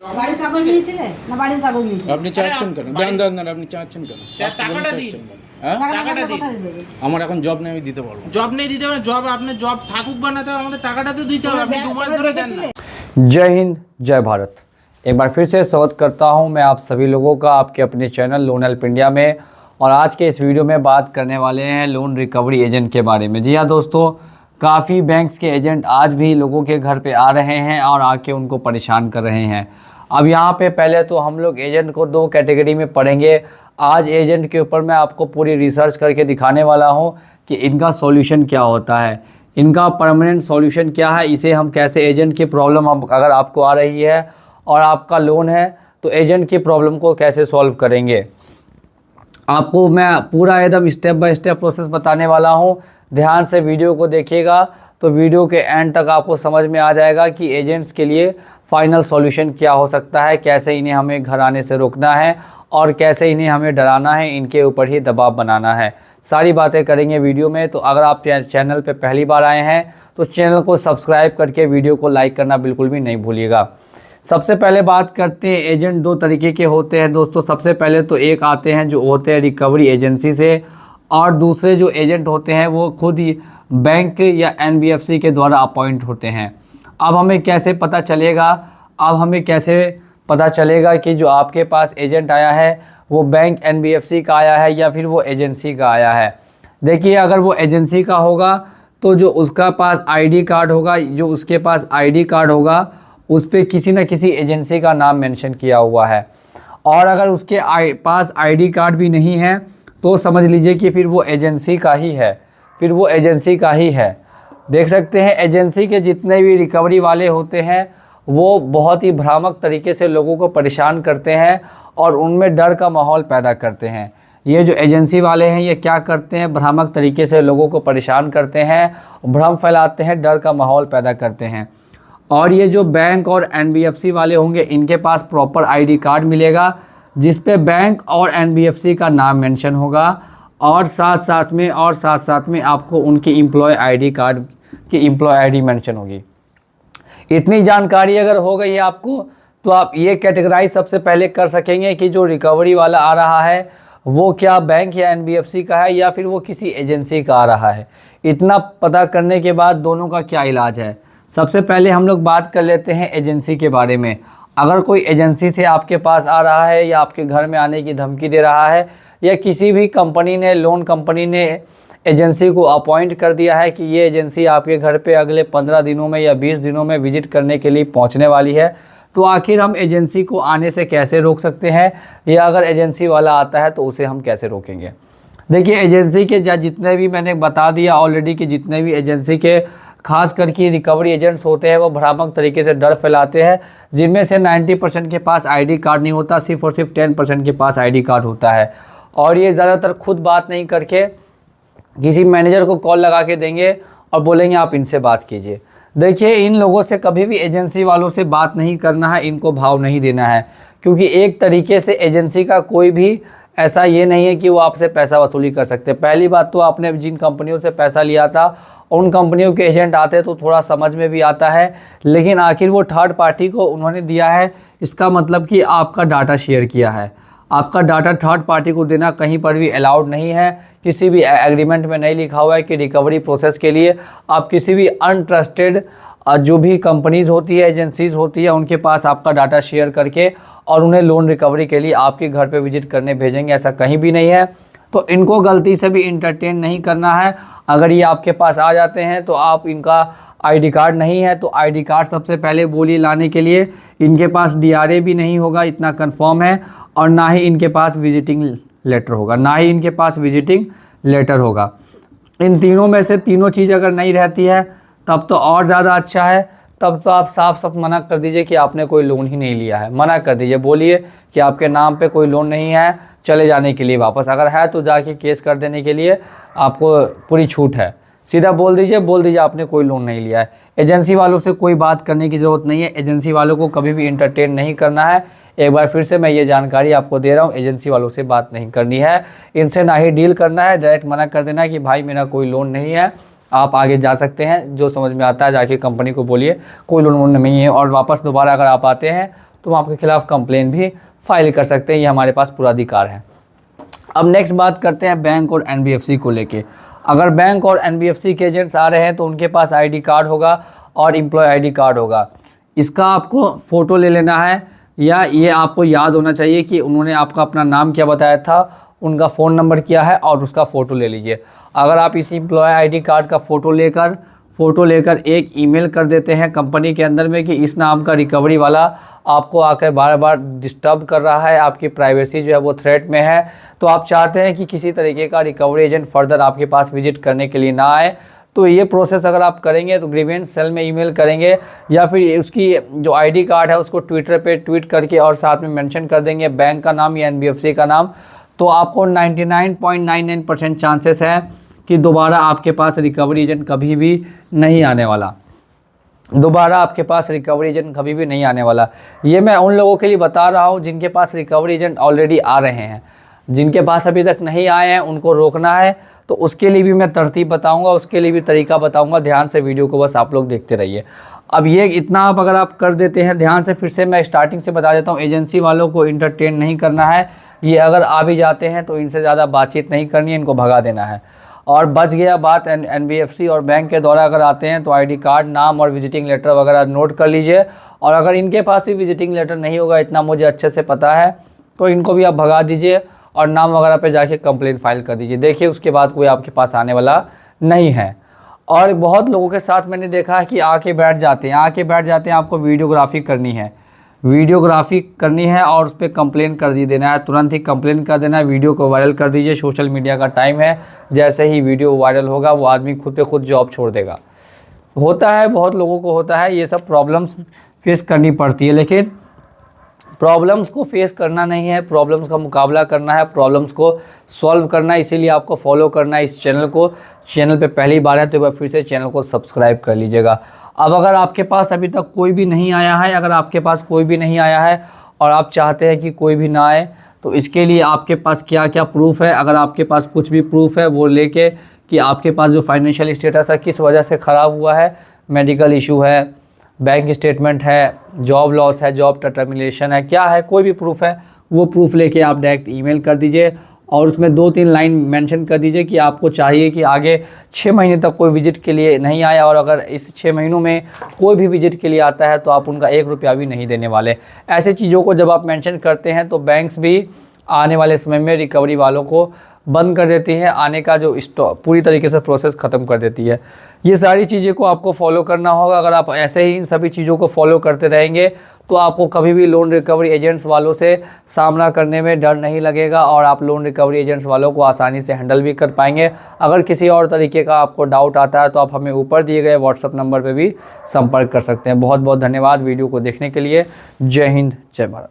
বাড়ির কাগজ নিয়েছিলে না বাড়ির কাগজ নিয়েছিলে? আপনি চাচ্ছেন কেন? দেন দেন দেন, আপনি চাচ্ছেন কেন? টাকাটা দিন। হ্যাঁ, টাকাটা দিন। কোথায় দেবে? আমার এখন জব নেই, আমি দিতে পারবো না। জব নেই দিতে হবে, জব আপনার জব থাকুক বা না থাকুক আমাদের টাকাটা তো দিতে হবে। আপনি 2 মাস ধরে দেন না। जय हिंद जय भारत। एक बार फिर से स्वागत करता हूं मैं आप सभी लोगों का आपके अपने चैनल लोन हेल्प इंडिया में। और आज के इस वीडियो में बात करने वाले हैं लोन रिकवरी एजेंट के बारे में। जी हाँ दोस्तों, काफ़ी बैंक्स के एजेंट आज भी लोगों के घर पे आ रहे हैं और आके उनको परेशान कर रहे हैं। अब यहाँ पे पहले तो हम लोग एजेंट को 2 कैटेगरी में पढ़ेंगे। आज एजेंट के ऊपर मैं आपको पूरी रिसर्च करके दिखाने वाला हूँ कि इनका सॉल्यूशन क्या होता है, इनका परमानेंट सॉल्यूशन क्या है, इसे हम कैसे एजेंट की प्रॉब्लम अगर आपको आ रही है और आपका लोन है तो एजेंट की प्रॉब्लम को कैसे सॉल्व करेंगे। आपको मैं पूरा एकदम स्टेप बाय स्टेप प्रोसेस बताने वाला हूँ। ध्यान से वीडियो को देखिएगा तो वीडियो के एंड तक आपको समझ में आ जाएगा कि एजेंट्स के लिए फाइनल सॉल्यूशन क्या हो सकता है, कैसे इन्हें हमें घर आने से रोकना है और कैसे इन्हें हमें डराना है, इनके ऊपर ही दबाव बनाना है। सारी बातें करेंगे वीडियो में। तो अगर आप चैनल पे पहली बार आए हैं तो चैनल को सब्सक्राइब करके वीडियो को लाइक करना बिल्कुल भी नहीं भूलिएगा। सबसे पहले बात करते हैं, एजेंट 2 तरीके के होते हैं दोस्तों। सबसे पहले तो एक आते हैं जो होते हैं रिकवरी एजेंसी से, और दूसरे जो एजेंट होते हैं वो खुद ही बैंक या NBFC के द्वारा अपॉइंट होते हैं। अब हमें कैसे पता चलेगा कि जो आपके पास एजेंट आया है वो बैंक NBFC का आया है या फिर वो एजेंसी का आया है। देखिए, अगर वो एजेंसी का होगा तो जो उसका पास ID कार्ड होगा, जो उसके पास ID कार्ड होगा उस पर किसी न किसी एजेंसी का नाम मेंशन किया हुआ है। और अगर उसके पास ID कार्ड भी नहीं है तो समझ लीजिए कि फिर वो एजेंसी का ही है। देख सकते हैं एजेंसी के जितने भी रिकवरी वाले होते हैं वो बहुत ही भ्रामक तरीके से लोगों को परेशान करते हैं और उनमें डर का माहौल पैदा करते हैं। ये जो एजेंसी वाले हैं ये क्या करते हैं, भ्रामक तरीके से लोगों को परेशान करते हैं, भ्रम फैलाते हैं, डर का माहौल पैदा करते हैं। और ये जो बैंक और NBFC वाले होंगे इनके पास प्रॉपर ID कार्ड मिलेगा जिस पे बैंक और NBFC का नाम मेंशन होगा, और साथ साथ में आपको उनकी एम्प्लॉय ID कार्ड की एम्प्लॉय ID मेंशन होगी। इतनी जानकारी अगर हो गई है आपको तो आप ये कैटेगराइज सबसे पहले कर सकेंगे कि जो रिकवरी वाला आ रहा है वो क्या बैंक या NBFC का है या फिर वो किसी एजेंसी का आ रहा है। इतना पता करने के बाद दोनों का क्या इलाज है। सबसे पहले हम लोग बात कर लेते हैं एजेंसी के बारे में। अगर कोई एजेंसी से आपके पास आ रहा है या आपके घर में आने की धमकी दे रहा है या किसी भी कंपनी ने, लोन कंपनी ने एजेंसी को अपॉइंट कर दिया है कि ये एजेंसी आपके घर पे अगले 15 दिनों में या 20 दिनों में विजिट करने के लिए पहुंचने वाली है, तो आखिर हम एजेंसी को आने से कैसे रोक सकते हैं, या अगर एजेंसी वाला आता है तो उसे हम कैसे रोकेंगे। देखिए, एजेंसी के जितने भी मैंने बता दिया ऑलरेडी कि जितने भी एजेंसी के खास करके रिकवरी एजेंट्स होते हैं वो भ्रामक तरीके से डर फैलाते हैं, जिनमें से 90% के पास ID कार्ड नहीं होता, सिर्फ और सिर्फ 10% के पास ID कार्ड होता है। और ये ज़्यादातर खुद बात नहीं करके किसी मैनेजर को कॉल लगा के देंगे और बोलेंगे आप इनसे बात कीजिए। देखिए, इन लोगों से कभी भी एजेंसी वालों से बात नहीं करना है, इनको भाव नहीं देना है, क्योंकि एक तरीके से एजेंसी का कोई भी ऐसा ये नहीं है कि वो आपसे पैसा वसूली कर सकते। पहली बात तो आपने जिन कंपनियों से पैसा लिया था उन कंपनियों के एजेंट आते तो थोड़ा समझ में भी आता है, लेकिन आखिर वो थर्ड पार्टी को उन्होंने दिया है, इसका मतलब कि आपका डाटा शेयर किया है। आपका डाटा थर्ड पार्टी को देना कहीं पर भी अलाउड नहीं है, किसी भी एग्रीमेंट में नहीं लिखा हुआ है कि रिकवरी प्रोसेस के लिए आप किसी भी अनट्रस्टेड जो भी कंपनीज़ होती है, एजेंसीज़ होती है, उनके पास आपका डाटा शेयर करके और उन्हें लोन रिकवरी के लिए आपके घर पे विजिट करने भेजेंगे, ऐसा कहीं भी नहीं है। तो इनको गलती से भी इंटरटेन नहीं करना है। अगर ये आपके पास आ जाते हैं तो आप, इनका ID कार्ड नहीं है तो ID कार्ड सबसे पहले बोलिए लाने के लिए। इनके पास DRA भी नहीं होगा, इतना कंफर्म है, और ना ही इनके पास विजिटिंग लेटर होगा। इन तीनों में से तीनों चीज़ अगर नहीं रहती है तब तो और ज़्यादा अच्छा है। तब तो आप साफ मना कर दीजिए कि आपने कोई लोन ही नहीं लिया है, मना कर दीजिए, बोलिए कि आपके नाम पे कोई लोन नहीं है, चले जाने के लिए वापस। अगर है तो जाके केस कर देने के लिए आपको पूरी छूट है। सीधा बोल दीजिए आपने कोई लोन नहीं लिया है। एजेंसी वालों से कोई बात करने की ज़रूरत नहीं है, एजेंसी वालों को कभी भी इंटरटेन नहीं करना है। एक बार फिर से मैं ये जानकारी आपको दे रहा हूँ, एजेंसी वालों से बात नहीं करनी है, इनसे ना ही डील करना है। डायरेक्ट मना कर देना है कि भाई मेरा कोई लोन नहीं है, आप आगे जा सकते हैं, जो समझ में आता है जाके कंपनी को बोलिए कोई लोन वोन नहीं है। और वापस दोबारा अगर आप आते हैं तो हम आपके खिलाफ़ कंप्लेन भी फाइल कर सकते हैं। ये हमारे पास पूरा अधिकार है। अब नेक्स्ट बात करते हैं बैंक और एनबीएफसी को लेके। अगर बैंक और एनबीएफसी के एजेंट्स आ रहे हैं तो उनके पास आईडी कार्ड होगा और एम्प्लॉय आईडी कार्ड होगा। इसका आपको फ़ोटो ले लेना है, या ये आपको याद होना चाहिए कि उन्होंने आपका अपना नाम क्या बताया था, उनका फ़ोन नंबर क्या है, और उसका फ़ोटो ले लीजिए। अगर आप इस एम्प्लॉय आईडी कार्ड का फ़ोटो लेकर एक ईमेल कर देते हैं कंपनी के अंदर में कि इस नाम का रिकवरी वाला आपको आकर बार बार डिस्टर्ब कर रहा है, आपकी प्राइवेसी जो है वो थ्रेट में है, तो आप चाहते हैं कि किसी तरीके का रिकवरी एजेंट फर्दर आपके पास विजिट करने के लिए ना आए, तो ये प्रोसेस अगर आप करेंगे तो ग्रीवेंस सेल में ईमेल करेंगे, या फिर उसकी जो आईडी कार्ड है उसको ट्विटर पे ट्वीट करके और साथ में मेंशन कर देंगे बैंक का नाम या एनबीएफसी का नाम, तो आपको 99.99% चांसेस है कि दोबारा आपके पास रिकवरी एजेंट कभी भी नहीं आने वाला। ये मैं उन लोगों के लिए बता रहा हूँ जिनके पास रिकवरी एजेंट ऑलरेडी आ रहे हैं। जिनके पास अभी तक नहीं आए हैं उनको रोकना है, तो उसके लिए भी मैं तरतीब बताऊंगा, उसके लिए भी तरीका बताऊंगा। ध्यान से वीडियो को बस आप लोग देखते रहिए। अब ये इतना आप अगर आप कर देते हैं ध्यान से, फिर से मैं स्टार्टिंग से बता देता हूँ, एजेंसी वालों को इंटरटेन नहीं करना है। ये अगर आ भी जाते हैं तो इनसे ज़्यादा बातचीत नहीं करनी है, इनको भगा देना है। और बच गया बात एनबीएफसी और बैंक के द्वारा अगर आते हैं तो आईडी कार्ड, नाम और विजिटिंग लेटर वगैरह नोट कर लीजिए। और अगर इनके पास भी विजिटिंग लेटर नहीं होगा, इतना मुझे अच्छे से पता है, तो इनको भी आप भगा दीजिए और नाम वगैरह पे जाके कंप्लेंट फाइल कर दीजिए। देखिए उसके बाद कोई आपके पास आने वाला नहीं है। और बहुत लोगों के साथ मैंने देखा है कि आके बैठ जाते हैं, आपको वीडियोग्राफी करनी है और उस पर कंप्लेन कर देना है, तुरंत ही कंप्लेन कर देना है, वीडियो को वायरल कर दीजिए। सोशल मीडिया का टाइम है, जैसे ही वीडियो वायरल होगा वो आदमी खुद पे खुद जॉब छोड़ देगा। होता है, बहुत लोगों को होता है, ये सब प्रॉब्लम्स फेस करनी पड़ती है, लेकिन प्रॉब्लम्स को फेस करना नहीं है, प्रॉब्लम्स का मुकाबला करना है, प्रॉब्लम्स को सॉल्व करना है। इसीलिए आपको फॉलो करना है इस चैनल को। चैनल पे पहली बार है तो एक बार फिर से चैनल को सब्सक्राइब कर लीजिएगा। अब अगर आपके पास अभी तक कोई भी नहीं आया है, और आप चाहते हैं कि कोई भी ना आए, तो इसके लिए आपके पास क्या क्या प्रूफ है। अगर आपके पास कुछ भी प्रूफ है वो लेके कि आपके पास जो फाइनेंशियल स्टेटस है किस वजह से ख़राब हुआ है, मेडिकल इशू है, बैंक स्टेटमेंट है, जॉब लॉस है, जॉब टर्मिनेशन है, क्या है, कोई भी प्रूफ है, वो प्रूफ लेके आप डायरेक्ट ईमेल कर दीजिए और उसमें 2-3 लाइन मेंशन कर दीजिए कि आपको चाहिए कि आगे 6 महीने तक कोई विजिट के लिए नहीं आया, और अगर इस 6 महीनों में कोई भी विजिट के लिए आता है तो आप उनका 1 रुपया भी नहीं देने वाले। ऐसे चीज़ों को जब आप मेंशन करते हैं तो बैंक्स भी आने वाले समय में रिकवरी वालों को बंद कर देती है, आने का जो पूरी तरीके से प्रोसेस ख़त्म कर देती है। ये सारी चीज़ें को आपको फॉलो करना होगा। अगर आप ऐसे ही इन सभी चीज़ों को फॉलो करते रहेंगे तो आपको कभी भी लोन रिकवरी एजेंट्स वालों से सामना करने में डर नहीं लगेगा, और आप लोन रिकवरी एजेंट्स वालों को आसानी से हैंडल भी कर पाएंगे। अगर किसी और तरीके का आपको डाउट आता है तो आप हमें ऊपर दिए गए व्हाट्सएप नंबर पर भी संपर्क कर सकते हैं। बहुत बहुत धन्यवाद वीडियो को देखने के लिए। जय हिंद, जय भारत।